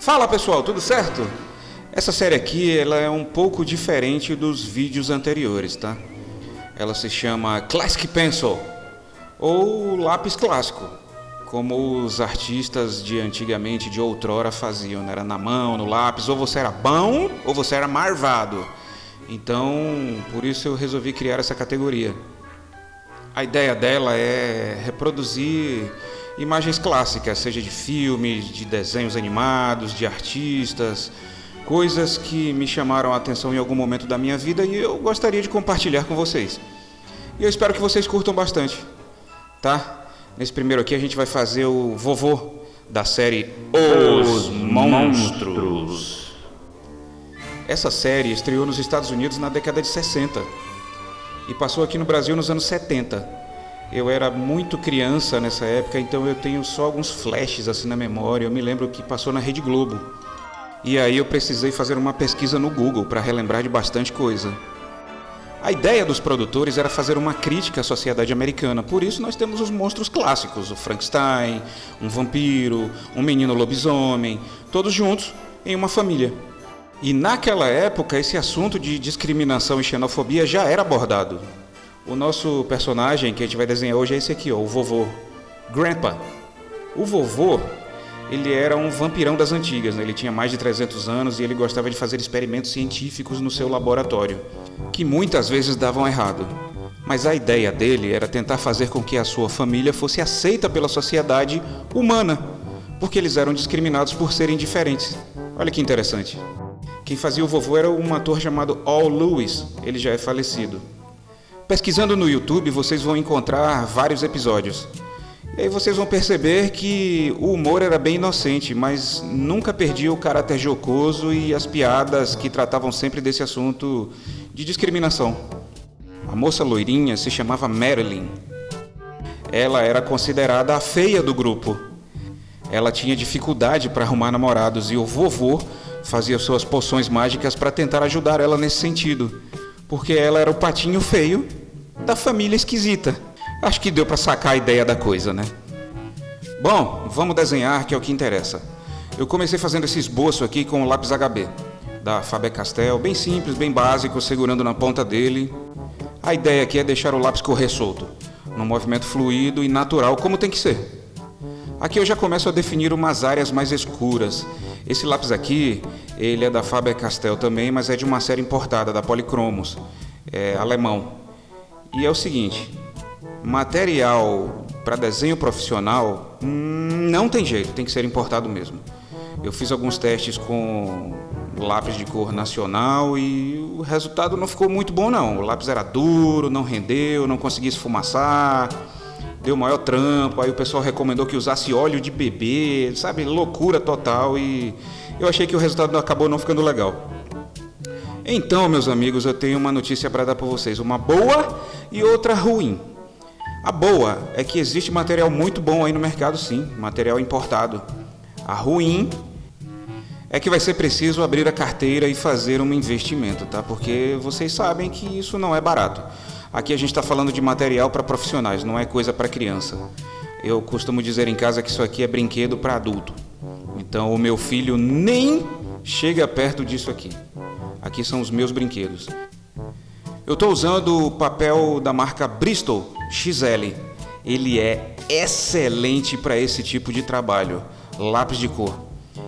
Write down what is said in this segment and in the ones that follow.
Fala pessoal, tudo certo? Essa série aqui ela é um pouco diferente dos vídeos anteriores, tá? Ela se chama Classic Pencil, ou lápis clássico, como os artistas de antigamente, de outrora faziam, né? Era na mão, no lápis, ou você era bom ou você era marvado. Então, por isso eu resolvi criar essa categoria. A ideia dela é reproduzir imagens clássicas, seja de filmes, de desenhos animados, de artistas, coisas que me chamaram a atenção em algum momento da minha vida e eu gostaria de compartilhar com vocês. E eu espero que vocês curtam bastante, tá? Nesse primeiro aqui a gente vai fazer o vovô da série Os Monstros. Essa série estreou nos Estados Unidos na década de 60 e passou aqui no Brasil nos anos 70. Eu era muito criança nessa época, então eu tenho só alguns flashes assim na memória. Eu me lembro que passou na Rede Globo. E aí eu precisei fazer uma pesquisa no Google para relembrar de bastante coisa. A ideia dos produtores era fazer uma crítica à sociedade americana. Por isso nós temos os monstros clássicos, o Frankenstein, um vampiro, um menino lobisomem, todos juntos em uma família. E naquela época esse assunto de discriminação e xenofobia já era abordado. O nosso personagem que a gente vai desenhar hoje é esse aqui, ó, o vovô, Grandpa. O vovô, ele era um vampirão das antigas, né? Ele tinha mais de 300 anos e ele gostava de fazer experimentos científicos no seu laboratório, que muitas vezes davam errado. Mas a ideia dele era tentar fazer com que a sua família fosse aceita pela sociedade humana, porque eles eram discriminados por serem diferentes. Olha que interessante. Quem fazia o vovô era um ator chamado Al Lewis, ele já é falecido. Pesquisando no YouTube, vocês vão encontrar vários episódios. E aí vocês vão perceber que o humor era bem inocente, mas nunca perdia o caráter jocoso e as piadas que tratavam sempre desse assunto de discriminação. A moça loirinha se chamava Marilyn. Ela era considerada a feia do grupo. Ela tinha dificuldade para arrumar namorados e o vovô fazia suas poções mágicas para tentar ajudar ela nesse sentido. Porque ela era o patinho feio da família esquisita. Acho que deu para sacar a ideia da coisa, né? Bom, vamos desenhar, que é o que interessa. Eu comecei fazendo esse esboço aqui com o lápis HB, da Faber-Castell, bem simples, bem básico, segurando na ponta dele. A ideia aqui é deixar o lápis correr solto, num movimento fluido e natural, como tem que ser. Aqui eu já começo a definir umas áreas mais escuras. Esse lápis aqui, ele é da Faber-Castell também, mas é de uma série importada, da Polychromos, é alemão. E é o seguinte, material para desenho profissional não tem jeito, tem que ser importado mesmo. Eu fiz alguns testes com lápis de cor nacional e o resultado não ficou muito bom não. O lápis era duro, não rendeu, não conseguia esfumaçar. Deu maior trampo, aí o pessoal recomendou que usasse óleo de bebê, sabe, loucura total, e eu achei que o resultado acabou não ficando legal. Então, meus amigos, eu tenho uma notícia para dar para vocês, uma boa e outra ruim. A boa é que existe material muito bom aí no mercado, sim, material importado. A ruim é que vai ser preciso abrir a carteira e fazer um investimento, tá? Porque vocês sabem que isso não é barato. Aqui a gente está falando de material para profissionais, não é coisa para criança. Eu costumo dizer em casa que isso aqui é brinquedo para adulto. Então o meu filho nem chega perto disso aqui. Aqui são os meus brinquedos. Eu estou usando o papel da marca Bristol XL. Ele é excelente para esse tipo de trabalho. Lápis de cor.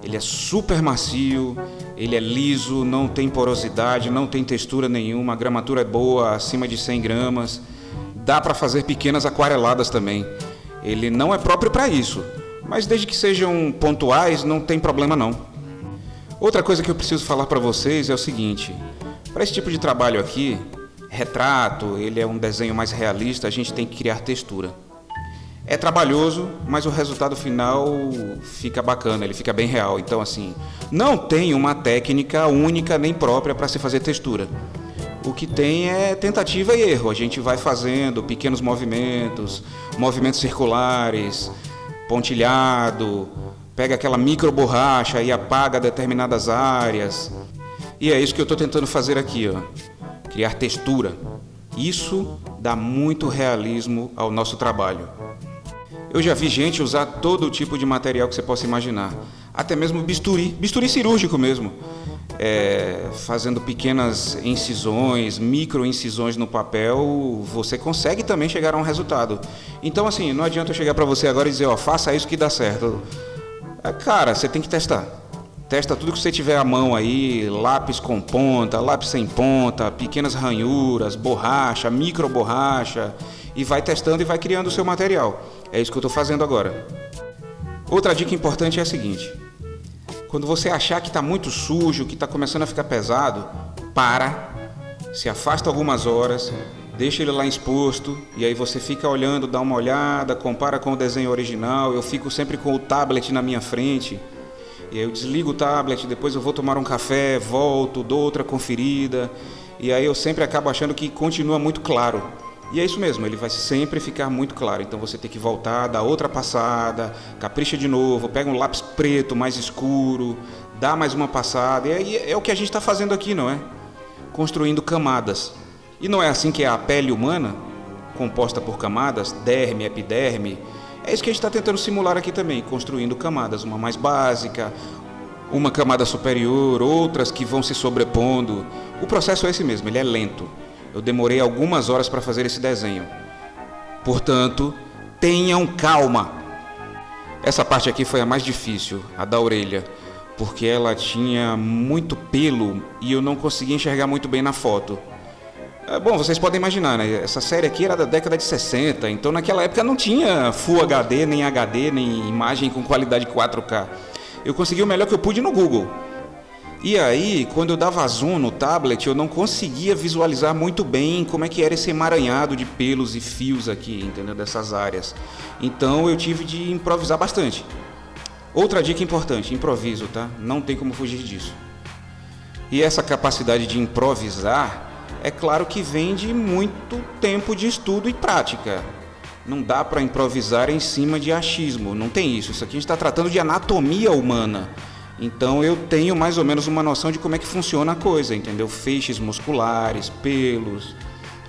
Ele é super macio, ele é liso, não tem porosidade, não tem textura nenhuma, a gramatura é boa, acima de 100 gramas. Dá para fazer pequenas aquareladas também. Ele não é próprio para isso, mas desde que sejam pontuais, não tem problema não. Outra coisa que eu preciso falar para vocês é o seguinte, para esse tipo de trabalho aqui, retrato, ele é um desenho mais realista, a gente tem que criar textura. É trabalhoso, mas o resultado final fica bacana, ele fica bem real. Então, assim, não tem uma técnica única nem própria para se fazer textura. O que tem é tentativa e erro. A gente vai fazendo pequenos movimentos, movimentos circulares, pontilhado, pega aquela micro borracha e apaga determinadas áreas. E é isso que eu estou tentando fazer aqui, ó. Criar textura. Isso dá muito realismo ao nosso trabalho. Eu já vi gente usar todo tipo de material que você possa imaginar. até mesmo bisturi cirúrgico mesmo, fazendo pequenas incisões, micro incisões no papel, você consegue também chegar a um resultado. Então assim, não adianta eu chegar para você agora e dizer, ó, faça isso que dá certo. Cara, você tem que testar. Testa tudo que você tiver à mão aí, lápis com ponta, lápis sem ponta, pequenas ranhuras, borracha, micro borracha, e vai testando e vai criando o seu material. É isso que eu estou fazendo agora. Outra dica importante é a seguinte: quando você achar que está muito sujo, que está começando a ficar pesado, se afasta algumas horas, deixa ele lá exposto, e aí você fica olhando, dá uma olhada, compara com o desenho original. Eu fico sempre com o tablet na minha frente, e aí eu desligo o tablet, depois eu vou tomar um café, volto, dou outra conferida, e aí eu sempre acabo achando que continua muito claro. E é isso mesmo, ele vai sempre ficar muito claro. Então você tem que voltar, dar outra passada, capricha de novo, pega um lápis preto mais escuro, dá mais uma passada. E aí é o que a gente está fazendo aqui, não é? Construindo camadas. E não é assim que é a pele humana, composta por camadas, derme, epiderme. É isso que a gente está tentando simular aqui também, construindo camadas, uma mais básica, uma camada superior, outras que vão se sobrepondo. O processo é esse mesmo, ele é lento. Eu demorei algumas horas para fazer esse desenho. Portanto, tenham calma. Essa parte aqui foi a mais difícil, a da orelha, porque ela tinha muito pelo e eu não conseguia enxergar muito bem na foto. Bom, vocês podem imaginar, né? Essa série aqui era da década de 60, então naquela época não tinha Full HD, nem imagem com qualidade 4K. Eu consegui o melhor que eu pude no Google. E aí, quando eu dava zoom no tablet, eu não conseguia visualizar muito bem como é que era esse emaranhado de pelos e fios aqui, entendeu? Dessas áreas. Então eu tive de improvisar bastante. Outra dica importante, improviso, tá? Não tem como fugir disso. E essa capacidade de improvisar, é claro que vem de muito tempo de estudo e prática. Não dá para improvisar em cima de achismo, não tem isso. Isso aqui a gente está tratando de anatomia humana. Então eu tenho mais ou menos uma noção de como é que funciona a coisa, entendeu? Feixes musculares, pelos.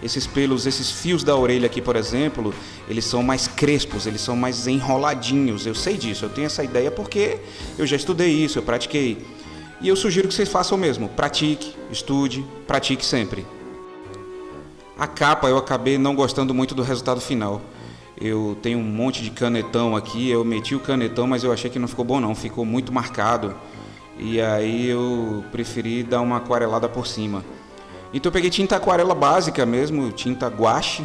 Esses pelos, esses fios da orelha aqui, por exemplo, eles são mais crespos, eles são mais enroladinhos. Eu sei disso, eu tenho essa ideia porque eu já estudei isso, eu pratiquei. E eu sugiro que vocês façam o mesmo. Pratique, estude, pratique sempre. A capa eu acabei não gostando muito do resultado final. Eu tenho um monte de canetão aqui, eu meti o canetão, mas eu achei que não ficou bom não, ficou muito marcado. E aí eu preferi dar uma aquarelada por cima. Então eu peguei tinta aquarela básica mesmo, tinta guache,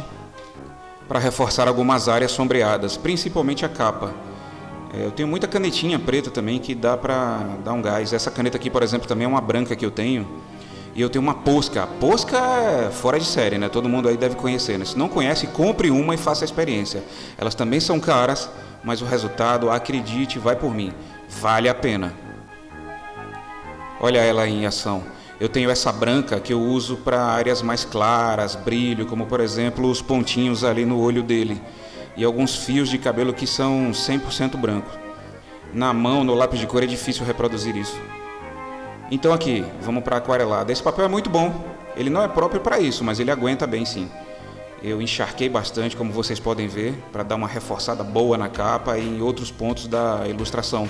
para reforçar algumas áreas sombreadas, principalmente a capa. Eu tenho muita canetinha preta também que dá para dar um gás. Essa caneta aqui, por exemplo, também é uma branca que eu tenho. E eu tenho uma Posca. A Posca é fora de série, né? Todo mundo aí deve conhecer, né? Se não conhece, compre uma e faça a experiência. Elas também são caras, mas o resultado, acredite, vai por mim. Vale a pena. Olha ela em ação. Eu tenho essa branca que eu uso para áreas mais claras, brilho, como por exemplo os pontinhos ali no olho dele. E alguns fios de cabelo que são 100% branco. Na mão, no lápis de cor, é difícil reproduzir isso. Então aqui, vamos para a aquarelada. Esse papel é muito bom. Ele não é próprio para isso, mas ele aguenta bem sim. Eu encharquei bastante, como vocês podem ver, para dar uma reforçada boa na capa e em outros pontos da ilustração.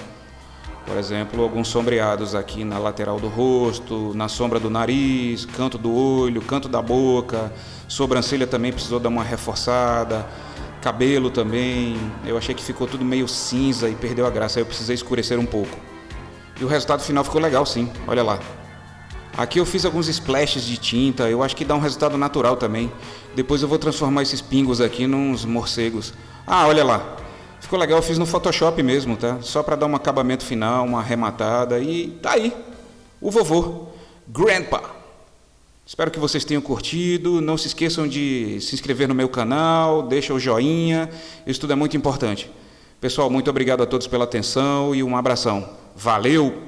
Por exemplo, alguns sombreados aqui na lateral do rosto, na sombra do nariz, canto do olho, canto da boca. Sobrancelha também precisou dar uma reforçada. Cabelo também. Eu achei que ficou tudo meio cinza e perdeu a graça. Aí eu precisei escurecer um pouco. E o resultado final ficou legal sim, olha lá. Aqui eu fiz alguns splashes de tinta, eu acho que dá um resultado natural também. Depois eu vou transformar esses pingos aqui nos morcegos. Ah, olha lá. Ficou legal, eu fiz no Photoshop mesmo, tá? Só para dar um acabamento final, uma arrematada e tá aí. O vovô, Grandpa. Espero que vocês tenham curtido. Não se esqueçam de se inscrever no meu canal, deixa o joinha. Isso tudo é muito importante. Pessoal, muito obrigado a todos pela atenção e um abração. Valeu!